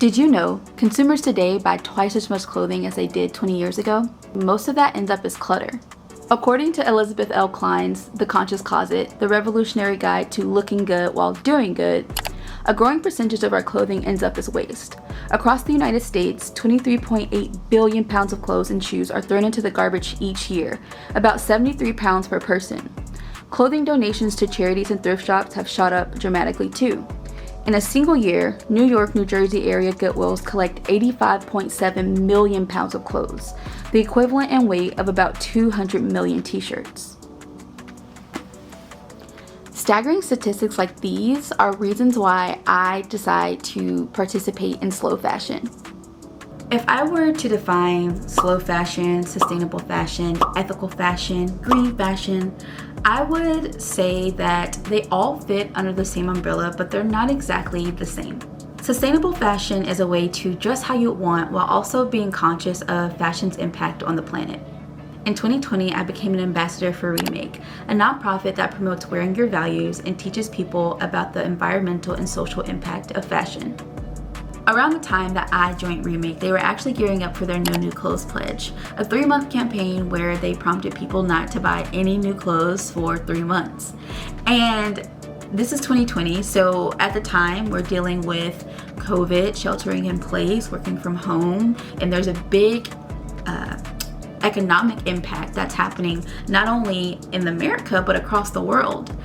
Did you know consumers today buy twice as much clothing as they did 20 years ago? Most of that ends up as clutter. According to Elizabeth L. Klein's The Conscious Closet, the revolutionary guide to looking good while doing good, a growing percentage of our clothing ends up as waste. Across the United States, 23.8 billion pounds of clothes and shoes are thrown into the garbage each year, about 73 pounds per person. Clothing donations to charities and thrift shops have shot up dramatically too. In a single year, New York, New Jersey area Goodwills collect 85.7 million pounds of clothes, the equivalent in weight of about 200 million t-shirts. Staggering statistics like these are reasons why I decide to participate in slow fashion. If I were to define slow fashion, sustainable fashion, ethical fashion, green fashion, I would say that they all fit under the same umbrella, but they're not exactly the same. Sustainable fashion is a way to dress how you want while also being conscious of fashion's impact on the planet. In 2020, I became an ambassador for Remake, a nonprofit that promotes wearing your values and teaches people about the environmental and social impact of fashion. Around the time that I joined Remake, they were actually gearing up for their No New Clothes Pledge, a 3-month campaign where they prompted people not to buy any new clothes for 3 months. And this is 2020, so at the time we're dealing with COVID, sheltering in place, working from home, and there's a big economic impact that's happening not only in America but across the world.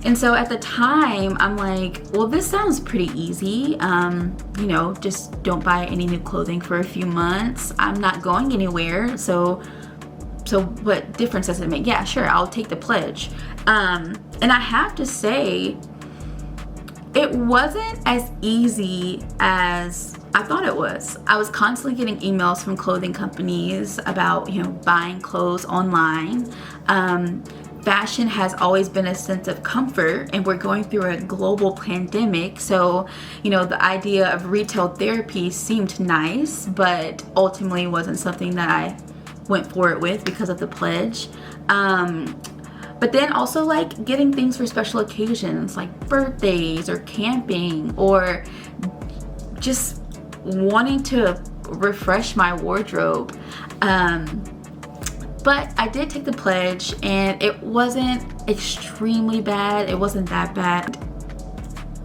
And so at the time, I'm like, well, this sounds pretty easy. Just don't buy any new clothing for a few months. I'm not going anywhere. So what difference does it make? Yeah, sure, I'll take the pledge. And I have to say, it wasn't as easy as I thought it was. I was constantly getting emails from clothing companies about, buying clothes online. Fashion has always been a sense of comfort, and we're going through a global pandemic. So, the idea of retail therapy seemed nice, but ultimately wasn't something that I went forward with because of the pledge. But then also like getting things for special occasions like birthdays or camping or just wanting to refresh my wardrobe. But I did take the pledge and it wasn't extremely bad. It wasn't that bad.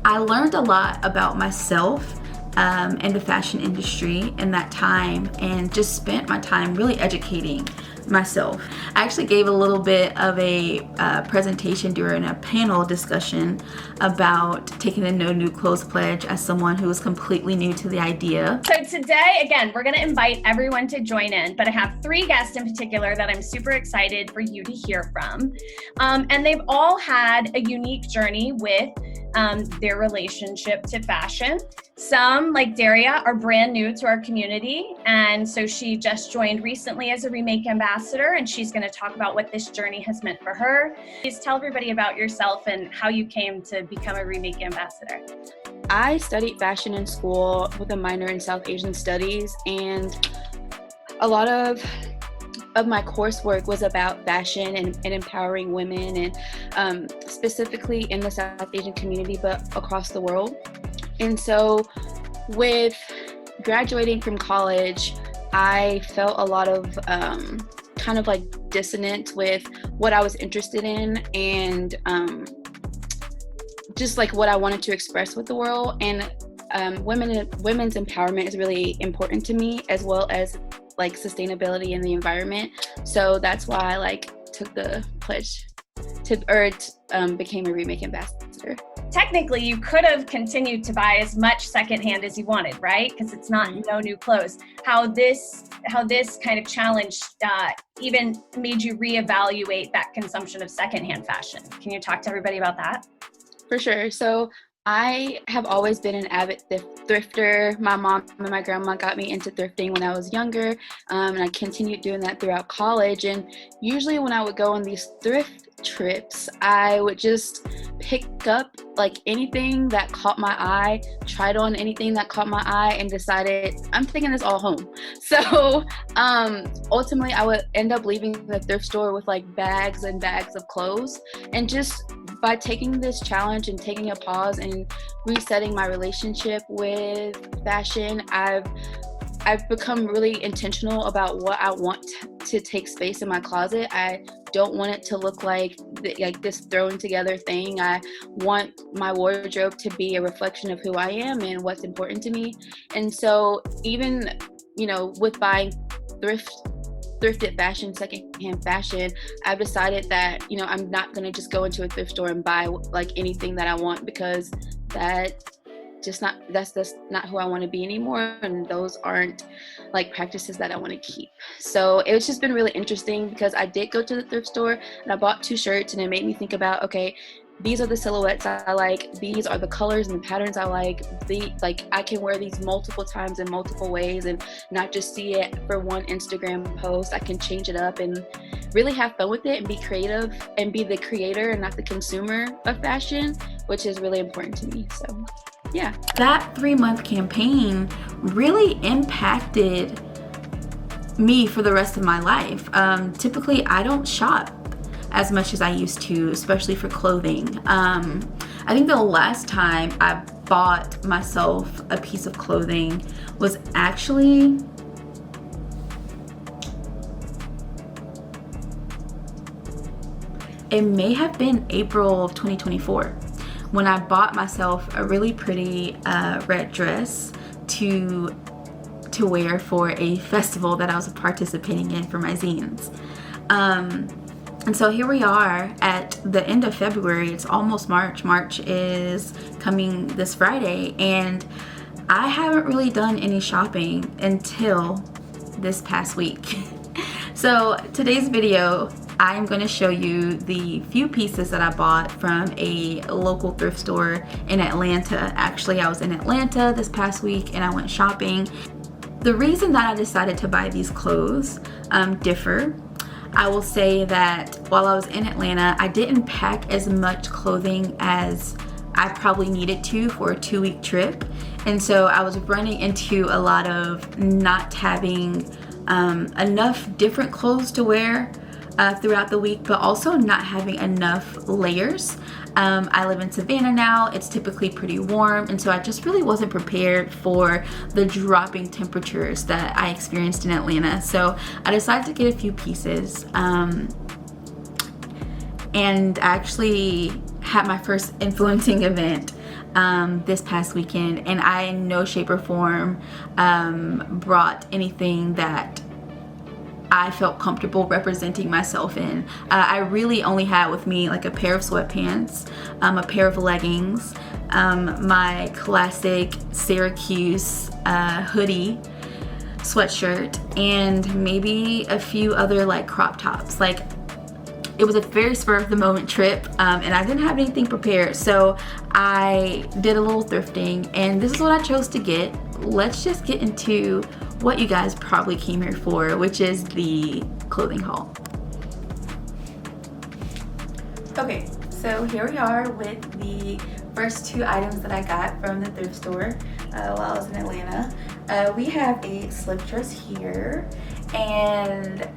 I learned a lot about myself and the fashion industry in that time and just spent my time really educating myself. I actually gave a little bit of a presentation during a panel discussion about taking the No New Clothes Pledge as someone who was completely new to the idea. So today, again, we're going to invite everyone to join in, but I have 3 guests in particular that I'm super excited for you to hear from. And they've all had a unique journey with their relationship to fashion. Some, like Daria, are brand new to our community, and so she just joined recently as a Remake ambassador, and she's going to talk about what this journey has meant for her. Please tell everybody about yourself and how you came to become a Remake ambassador. I studied fashion in school with a minor in South Asian Studies, and a lot of my coursework was about fashion and empowering women, and specifically in the South Asian community, but across the world. And so with graduating from college, I felt a lot of kind of like dissonance with what I was interested in and just like what I wanted to express with the world. And women's empowerment is really important to me, as well as like sustainability in the environment. So that's why I took the pledge became a Remake ambassador. Technically, you could have continued to buy as much secondhand as you wanted, right? Because it's not no new clothes. How this kind of challenge even made you reevaluate that consumption of secondhand fashion. Can you talk to everybody about that? For sure. So I have always been an avid thrifter. My mom and my grandma got me into thrifting when I was younger, and I continued doing that throughout college. And usually when I would go on these thrift trips, I would just pick up anything that caught my eye, tried on anything that caught my eye, and decided I'm taking this all home. So ultimately I would end up leaving the thrift store with bags and bags of clothes and just by taking this challenge and taking a pause and resetting my relationship with fashion, I've become really intentional about what I want to take space in my closet. I don't want it to look like this thrown together thing. I want my wardrobe to be a reflection of who I am and what's important to me. And so even, with buying thrifted fashion, secondhand fashion, I've decided that, I'm not going to just go into a thrift store and buy like anything that I want, because that's just not who I want to be anymore, and those aren't like practices that I want to keep. So it's just been really interesting, because I did go to the thrift store and I bought 2 shirts, and it made me think about, okay, these are the silhouettes I like, these are the colors and the patterns I like, I can wear these multiple times in multiple ways and not just see it for one Instagram post. I can change it up and really have fun with it and be creative and be the creator and not the consumer of fashion, which is really important to me. So yeah. That 3-month campaign really impacted me for the rest of my life. Typically, I don't shop as much as I used to, especially for clothing. I think the last time I bought myself a piece of clothing was actually it may have been April of 2024. When I bought myself a really pretty red dress to wear for a festival that I was participating in for my zines. And so here we are at the end of February. It's almost March. March is coming this Friday, and I haven't really done any shopping until this past week. So today's video, I'm going to show you the few pieces that I bought from a local thrift store in Atlanta. Actually, I was in Atlanta this past week and I went shopping. The reason that I decided to buy these clothes differ. I will say that while I was in Atlanta, I didn't pack as much clothing as I probably needed to for a 2-week trip. And so I was running into a lot of not having enough different clothes to wear throughout the week, but also not having enough layers. I live in Savannah now. It's typically pretty warm, and so I just really wasn't prepared for the dropping temperatures that I experienced in Atlanta. So I decided to get a few pieces, and I actually had my first influencing event this past weekend, and I in no shape or form brought anything that I felt comfortable representing myself in. I really only had with me like a pair of sweatpants, a pair of leggings, my classic Syracuse hoodie, sweatshirt, and maybe a few other like crop tops. Like, it was a very spur of the moment trip, and I didn't have anything prepared, so I did a little thrifting, and this is what I chose to get. Let's just get into what you guys probably came here for, which is the clothing haul. Okay, so here we are with the first 2 items that I got from the thrift store while I was in Atlanta. We have a slip dress here, and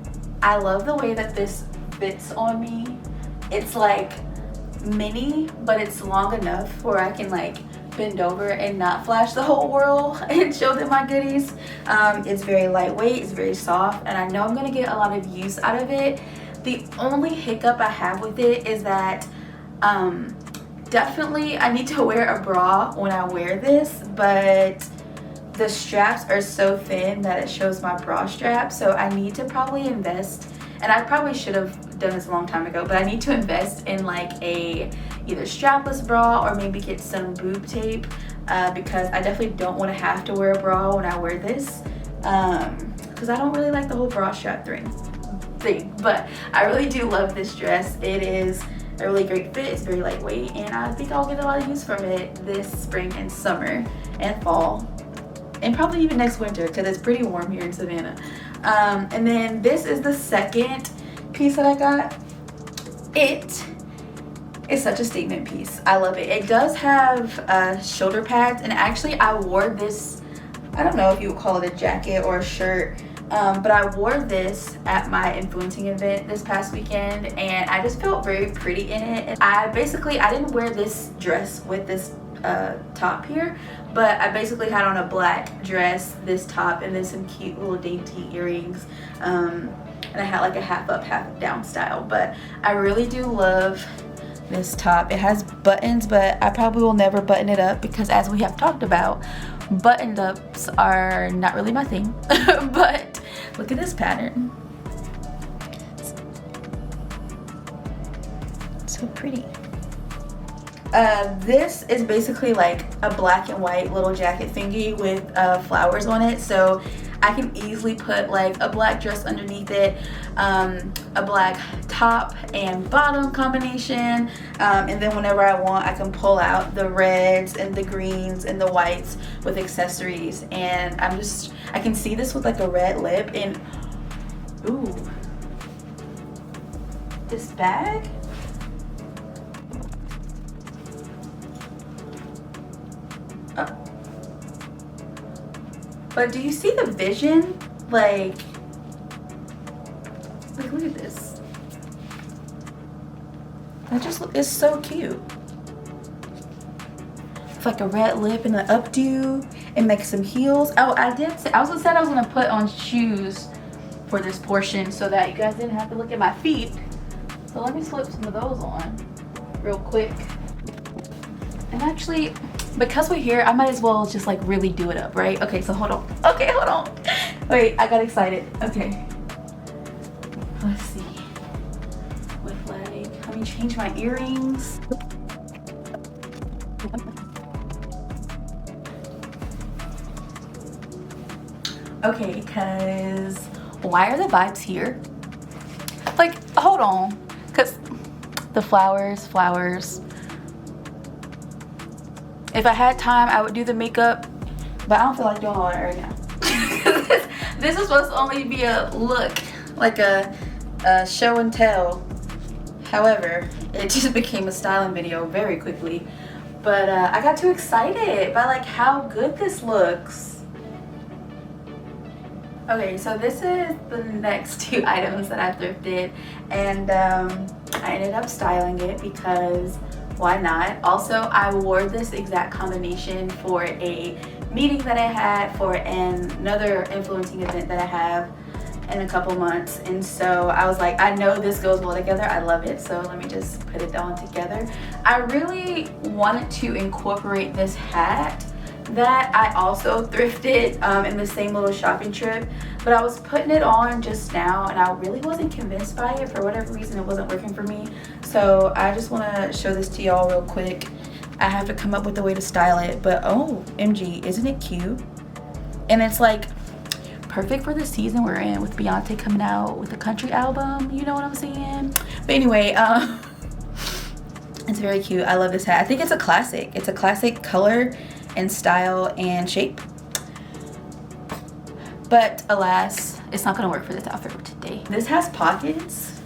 I love the way that this fits on me. It's like mini, but it's long enough where I can like bend over and not flash the whole world and show them my goodies. It's very lightweight, it's very soft, and I know I'm gonna get a lot of use out of it. The only hiccup I have with it is that definitely I need to wear a bra when I wear this, but the straps are so thin that it shows my bra strap, so I need to probably invest, and I probably should have done this a long time ago, but I need to invest in like a either strapless bra or maybe get some boob tape, because I definitely don't want to have to wear a bra when I wear this, because I don't really like the whole bra strap thing. But I really do love this dress. It is a really great fit. It's very lightweight, and I think I'll get a lot of use from it this spring and summer and fall, and probably even next winter, because it's pretty warm here in Savannah. And then this is the second piece that I got. It is such a statement piece. I love it. It does have shoulder pads, and actually I wore this, I don't know if you would call it a jacket or a shirt, But I wore this at my influencing event this past weekend, and I just felt very pretty in it. I didn't wear this dress with this top here, but I basically had on a black dress, this top, and then some cute little dainty earrings. And I had like a half up, half down style. But I really do love this top. It has buttons, but I probably will never button it up because, as we have talked about, buttoned ups are not really my thing. But look at this pattern. So pretty. This is basically like a black and white little jacket thingy with flowers on it, so I can easily put like a black dress underneath it, a black top and bottom combination, and then whenever I want, I can pull out the reds and the greens and the whites with accessories. And I can see this with like a red lip. And ooh, this bag, but do you see the vision? Like look at this. That just is so cute. It's like a red lip and an updo, and make some heels. Oh, I was gonna put on shoes for this portion so that you guys didn't have to look at my feet. So let me slip some of those on real quick. And actually, because we're here, I might as well just like really do it up, right? Okay, so hold on. Okay, hold on. Wait, I got excited. Okay. Let's see. With like, let me change my earrings. Okay, because why are the vibes here? Like, hold on. Because the flowers. If I had time, I would do the makeup, but I don't feel like doing all that right now. This is supposed to only be a look, like a show and tell. However, it just became a styling video very quickly. But I got too excited by like how good this looks. Okay, so this is the next two items that I thrifted, and I ended up styling it because why not? Also, I wore this exact combination for a meeting that I had for another influencing event that I have in a couple months, and so I was like, I know this goes well together. I love it, so let me just put it on together. I really wanted to incorporate this hat that I also thrifted in the same little shopping trip, but I was putting it on just now and I really wasn't convinced by it. For whatever reason, it wasn't working for me. So I just want to show this to y'all real quick. I have to come up with a way to style it, but oh MG, isn't it cute? And it's like perfect for the season we're in, with Beyonce coming out with a country album, you know what I'm saying? But anyway, it's very cute. I love this hat. I think it's a classic. It's a classic color and style and shape, but alas, it's not gonna work for this outfit for today. This has pockets,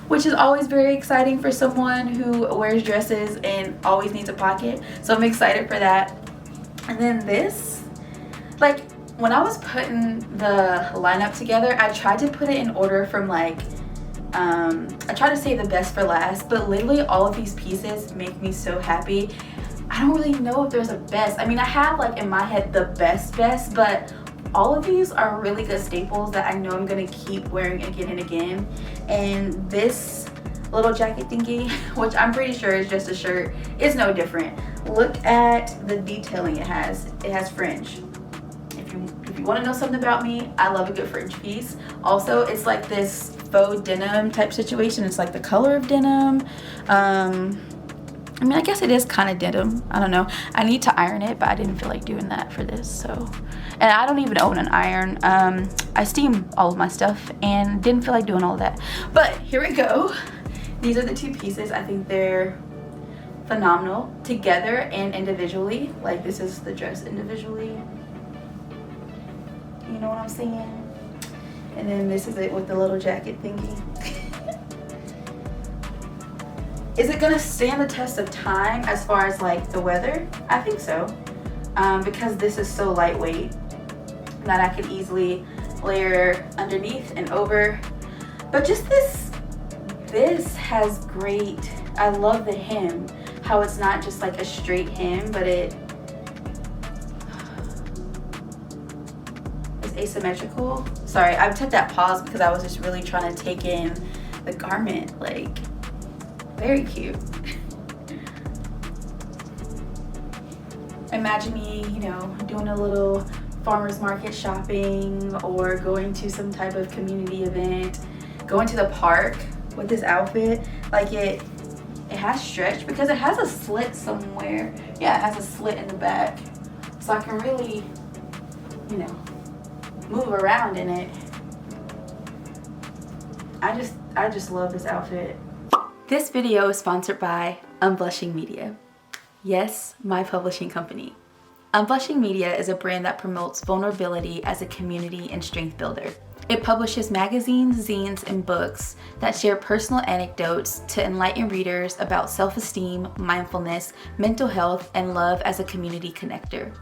which is always very exciting for someone who wears dresses and always needs a pocket, so I'm excited for that. And then this, like, when I was putting the lineup together, I tried to put it in order from like I tried to save the best for last, but literally all of these pieces make me so happy. I don't really know if there's a best. I mean, I have like in my head the best, but all of these are really good staples that I know I'm gonna keep wearing again and again. And this little jacket thingy, which I'm pretty sure is just a shirt, is no different. Look at the detailing it has. It has fringe. If you want to know something about me, I love a good fringe piece. Also, it's like this faux denim type situation. It's like the color of denim. I mean, I guess it is kind of denim. I don't know. I need to iron it, but I didn't feel like doing that for this. So, and I don't even own an iron. I steam all of my stuff and didn't feel like doing all of that. But here we go. These are the two pieces. I think they're phenomenal together and individually. Like, this is the dress individually. You know what I'm saying? And then this is it with the little jacket thingy. Is it gonna stand the test of time as far as like the weather? I think so, because this is so lightweight that I could easily layer underneath and over. But just this has great, I love the hem, how it's not just like a straight hem, but it is asymmetrical. Sorry, I took that pause because I was just really trying to take in the garment. Like, very cute. Imagine me, you know, doing a little farmer's market shopping or going to some type of community event, going to the park with this outfit. Like, it has stretch because it has a slit somewhere. Yeah, it has a slit in the back, so I can really, you know, move around in it. I just love this outfit. This video is sponsored by Unblushing Media. Yes, my publishing company. Unblushing Media is a brand that promotes vulnerability as a community and strength builder. It publishes magazines, zines, and books that share personal anecdotes to enlighten readers about self-esteem, mindfulness, mental health, and love as a community connector.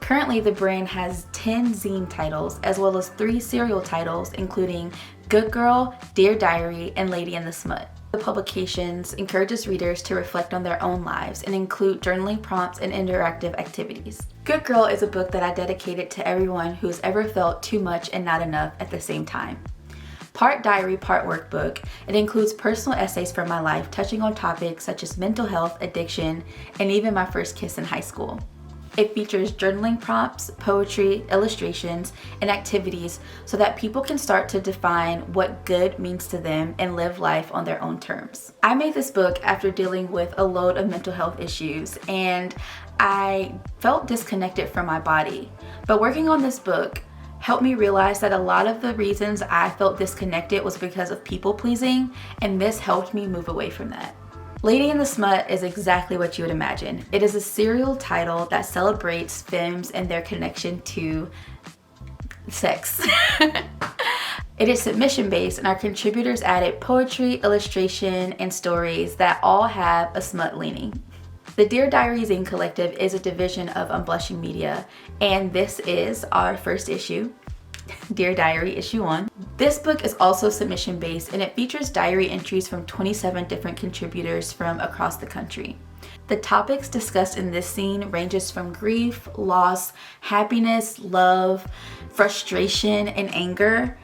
Currently, the brand has 10 zine titles, as well as 3 serial titles, including Good Girl, Dear Diary, and Lady in the Smut. The publications encourages readers to reflect on their own lives and include journaling prompts and interactive activities. Good Girl is a book that I dedicated to everyone who's ever felt too much and not enough at the same time. Part diary, part workbook, it includes personal essays from my life touching on topics such as mental health, addiction, and even my first kiss in high school. It features journaling prompts, poetry, illustrations, and activities so that people can start to define what good means to them and live life on their own terms. I made this book after dealing with a load of mental health issues, and I felt disconnected from my body. But working on this book helped me realize that a lot of the reasons I felt disconnected was because of people pleasing, and this helped me move away from that. Lady in the Smut is exactly what you would imagine. It is a serial title that celebrates femmes and their connection to sex. It is submission based, and our contributors added poetry, illustration, and stories that all have a smut leaning. The Dear Diary Zine Collective is a division of Unblushing Media, and this is our first issue, Dear Diary Issue 1. This book is also submission based, and it features diary entries from 27 different contributors from across the country. The topics discussed in this zine ranges from grief, loss, happiness, love, frustration, and anger.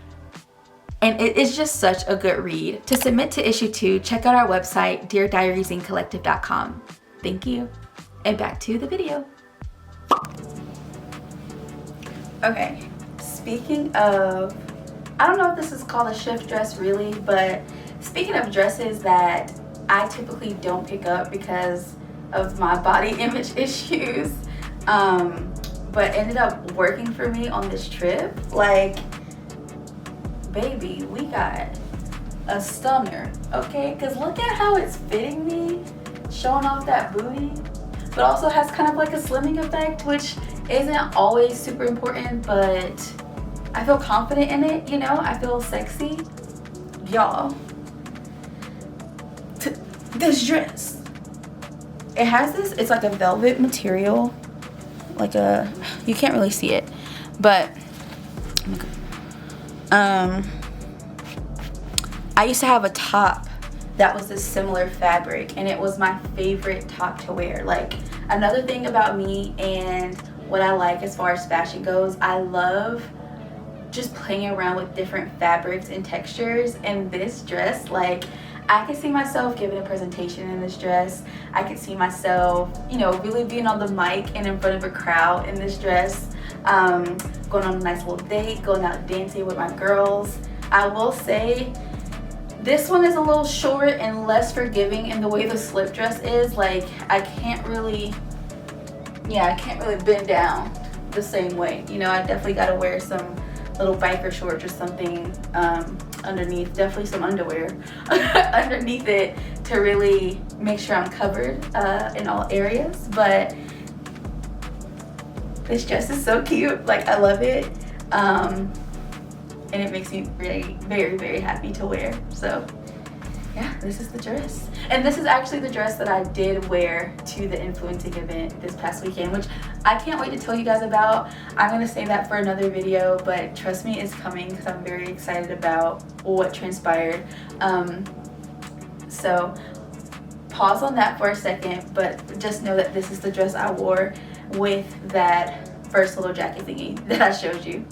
And it is just such a good read. To submit to issue 2, check out our website, deardiaryzinecollective.com. Thank you, and back to the video. Okay. Speaking of, I don't know if this is called a shift dress really, but speaking of dresses that I typically don't pick up because of my body image issues, but ended up working for me on this trip. Like, baby, we got a stunner, okay? Because look at how it's fitting me, showing off that booty, but also has kind of like a slimming effect, which isn't always super important, but I feel confident in it, you know? I feel sexy. Y'all, this dress, it has this, it's like a velvet material, like a, you can't really see it, but I used to have a top that was this similar fabric, and it was my favorite top to wear. Like, another thing about me and what I like as far as fashion goes, I love just playing around with different fabrics and textures. And this dress, like, I could see myself giving a presentation in this dress. I could see myself, you know, really being on the mic and in front of a crowd in this dress, going on a nice little date, going out dancing with my girls. I will say this one is a little short and less forgiving in the way the slip dress is. Like, I can't really bend down the same way. You know, I definitely got to wear some little biker shorts or something underneath, definitely some underwear underneath it to really make sure I'm covered in all areas. But this dress is so cute, like, I love it, and it makes me very, very, very happy to wear. So yeah, this is the dress. And this is actually the dress that I did wear to the influencing event this past weekend, which I can't wait to tell you guys about. I'm gonna save that for another video, but trust me, it's coming because I'm very excited about what transpired. So pause on that for a second, but just know that this is the dress I wore with that first little jacket thingy that I showed you.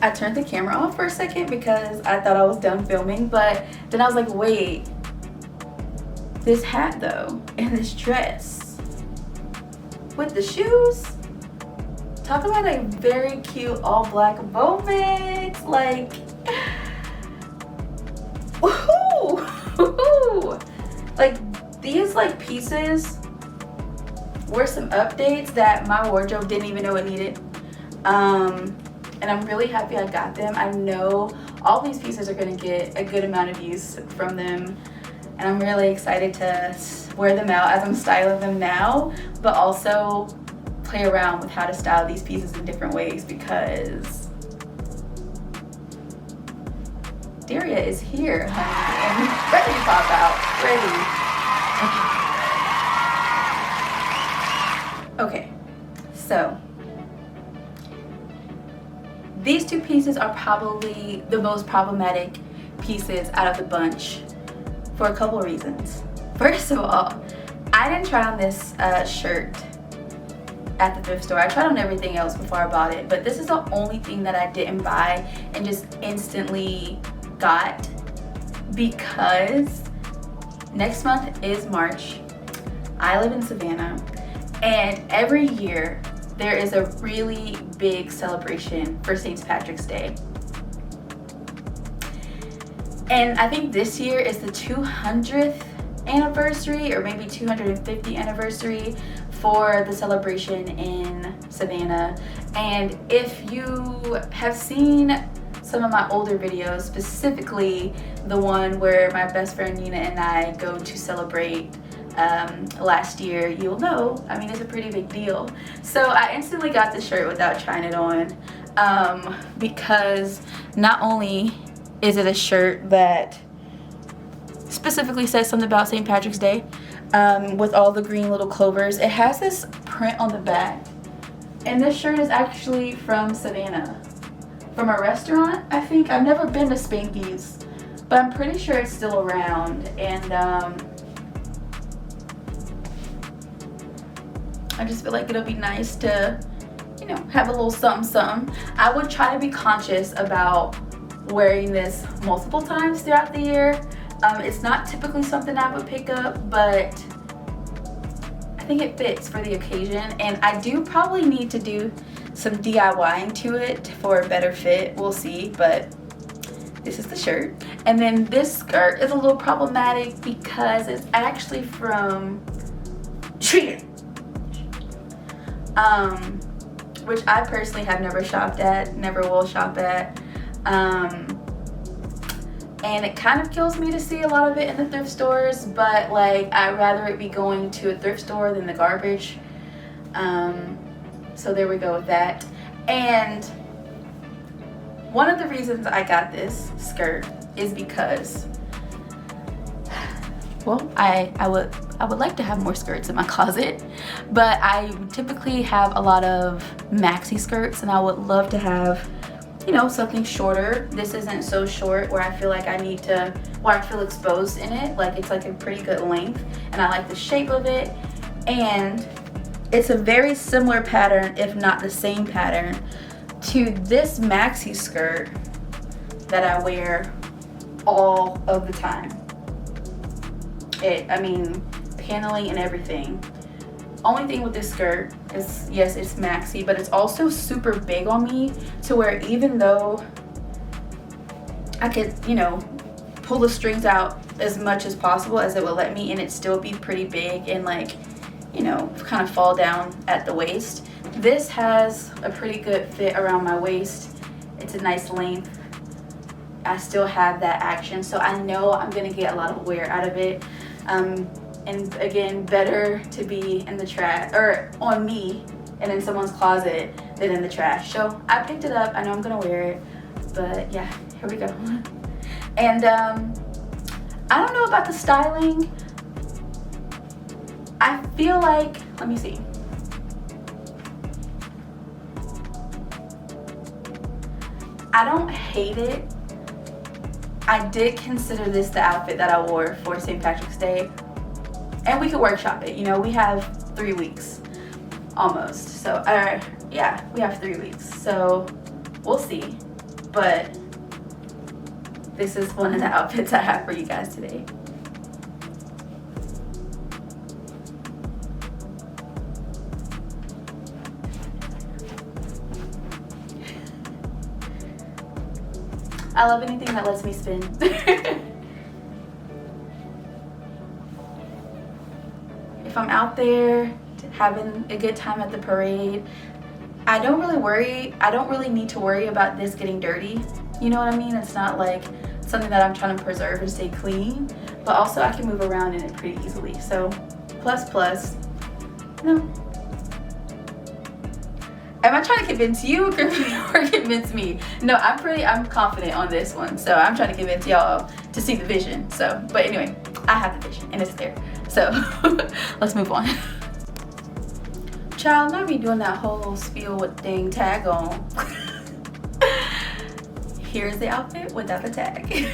I turned the camera off for a second because I thought I was done filming, but then I was like, wait, this hat though, and this dress with the shoes, talk about a very cute all black moment. Like, woohoo! Like, these like pieces were some updates that my wardrobe didn't even know it needed. And I'm really happy I got them. I know all these pieces are gonna get a good amount of use from them, and I'm really excited to wear them out as I'm styling them now, but also play around with how to style these pieces in different ways, because Daria is here, honey, and ready to pop out. Okay, so these two pieces are probably the most problematic pieces out of the bunch for a couple reasons. First of all, I didn't try on this shirt at the thrift store. I tried on everything else before I bought it, but this is the only thing that I didn't buy and just instantly got, because next month is March. I live in Savannah, and every year there is a really big celebration for St. Patrick's Day. And I think this year is the 200th anniversary, or maybe 250th anniversary for the celebration in Savannah. And if you have seen some of my older videos, specifically the one where my best friend Nina and I go to celebrate last year, you'll know, I mean, it's a pretty big deal. So I instantly got this shirt without trying it on, because not only is it a shirt that specifically says something about St. Patrick's Day, with all the green little clovers, it has this print on the back, and this shirt is actually from Savannah, from a restaurant, I think. I've never been to Spanky's, but I'm pretty sure it's still around, and I just feel like it'll be nice to, you know, have a little something something. I would try to be conscious about wearing this multiple times throughout the year. It's not typically something I would pick up, but I think it fits for the occasion, and I do probably need to do some DIYing to it for a better fit. We'll see, but this is the shirt. And then this skirt is a little problematic because it's actually from Treater, which I personally have never shopped at, never will shop at, and it kind of kills me to see a lot of it in the thrift stores, but like, I'd rather it be going to a thrift store than the garbage. So there we go with that. And one of the reasons I got this skirt is because, well, I would like to have more skirts in my closet, but I typically have a lot of maxi skirts, and I would love to have, you know, something shorter. This isn't so short where I feel like I need to, where I feel exposed in it. Like, it's like a pretty good length, and I like the shape of it, and it's a very similar pattern, if not the same pattern, to this maxi skirt that I wear all of the time. I mean, paneling and everything. Only thing with this skirt is, yes, it's maxi, but it's also super big on me, to where even though I could, you know, pull the strings out as much as possible as it would let me, and it still be pretty big and, like, you know, kind of fall down at the waist. This has a pretty good fit around my waist. It's a nice length. I still have that action, so I know I'm gonna get a lot of wear out of it. And again, better to be in the trash, or on me and in someone's closet, than in the trash. So I picked it up. I know I'm gonna wear it, but yeah. Here we go. And I don't know about the styling. I feel like, let me see. I don't hate it. I did consider this the outfit that I wore for St. Patrick's Day. And we could workshop it. You know, we have 3 weeks almost. So, yeah, we have 3 weeks. So, we'll see. But this is one of the outfits I have for you guys today. I love anything that lets me spin. If I'm out there having a good time at the parade, I don't really need to worry about this getting dirty. You know what I mean? It's not like something that I'm trying to preserve and stay clean, but also I can move around in it pretty easily. So plus, no. Am I trying to convince you or convince me? No, I'm confident on this one. So I'm trying to convince y'all to see the vision. So, but anyway, I have the vision and it's there. So let's move on. Child, not me doing that whole spiel with dang tag on. Here's the outfit without the tag.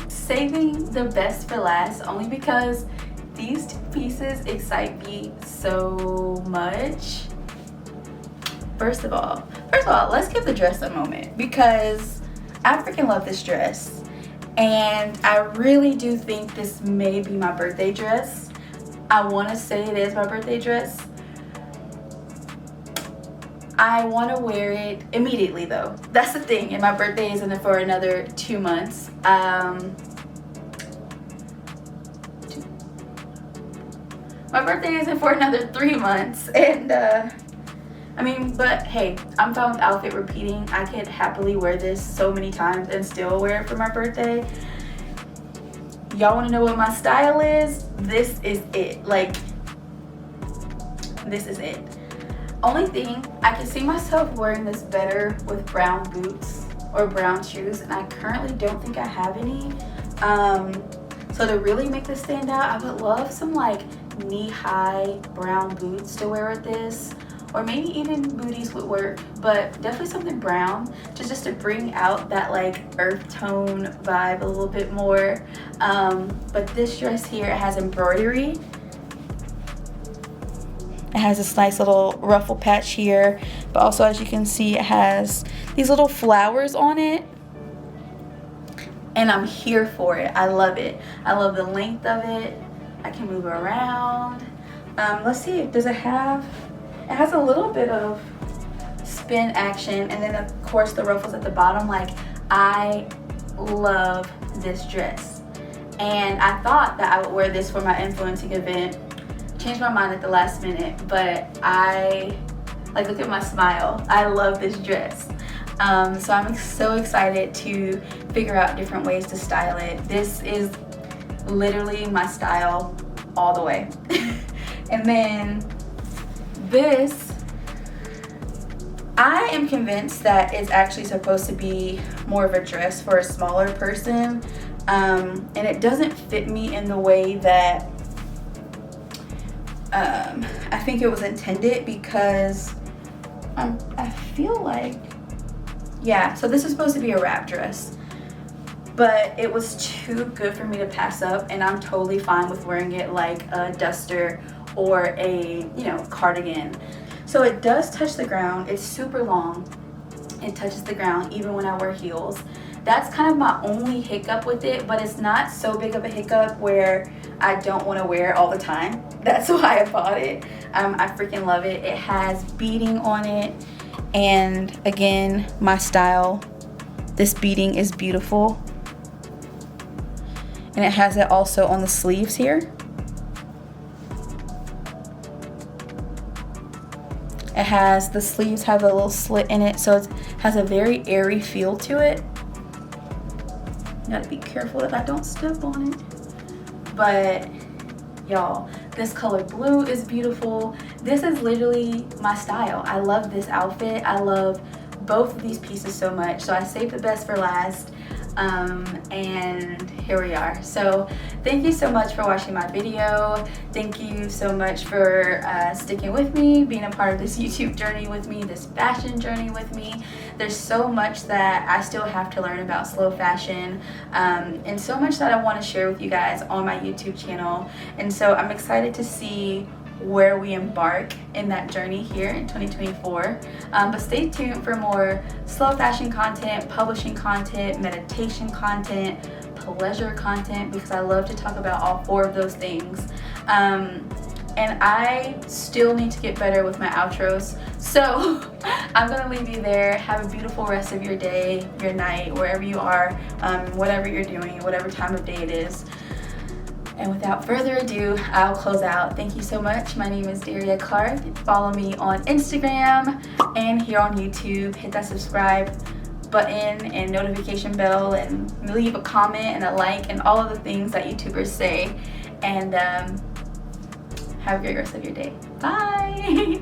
Saving the best for last only because these 2 pieces excite me so much. First of all, let's give the dress a moment because I freaking love this dress. And I really do think this may be my birthday dress. I want to say it is my birthday dress. I want to wear it immediately though. That's the thing, and my birthday isn't for another 2 months. My birthday isn't for another 3 months, and but hey, I'm fine with outfit repeating. I could happily wear this so many times and still wear it for my birthday. Y'all want to know what my style is? This is it. Like, this is it. Only thing, I can see myself wearing this better with brown boots or brown shoes, and I currently don't think I have any. So to really make this stand out, I would love some like knee-high brown boots to wear with this, or maybe even booties would work, but definitely something brown just to bring out that like earth tone vibe a little bit more. But this dress here, it has embroidery. It has this nice little ruffle patch here, but also as you can see, it has these little flowers on it. And I'm here for it. I love it. I love the length of it. I can move around. Let's see, does it have, it has a little bit of spin action, and then of course the ruffles at the bottom. Like, I love this dress. And I thought that I would wear this for my influencing event. Changed my mind at the last minute, but look at my smile. I love this dress. So I'm so excited to figure out different ways to style it. This is literally my style all the way. And then this, I am convinced that it's actually supposed to be more of a dress for a smaller person. And it doesn't fit me in the way that I think it was intended, because I feel like, yeah, so this is supposed to be a wrap dress, but it was too good for me to pass up, and I'm totally fine with wearing it like a duster or a, cardigan. So it does touch the ground. It's super long. It touches the ground even when I wear heels. That's kind of my only hiccup with it, but it's not so big of a hiccup where I don't want to wear it all the time. That's why I bought it. I freaking love it. It has beading on it, and again, my style. This beading is beautiful, and it has it also on the sleeves here. It has, the sleeves have a little slit in it, so it has a very airy feel to it. Gotta be careful that I don't step on it. But y'all, this color blue is beautiful. This is literally my style. I love this outfit. I love both of these pieces so much, so I saved the best for last. And here we are. So thank you so much for watching my video. Thank you so much for sticking with me, being a part of this YouTube journey with me, this fashion journey with me. There's so much that I still have to learn about slow fashion, and so much that I want to share with you guys on my YouTube channel. And so I'm excited to see where we embark in that journey here in 2024. But stay tuned for more slow fashion content, publishing content, meditation content, pleasure content, because I love to talk about all four of those things. And I still need to get better with my outros. So I'm gonna leave you there. Have a beautiful rest of your day, your night, wherever you are, whatever you're doing, whatever time of day it is. And without further ado, I'll close out. Thank you so much. My name is Daria Clark. Follow me on Instagram and here on YouTube. Hit that subscribe button and notification bell, and leave a comment and a like and all of the things that YouTubers say. And have a great rest of your day. Bye.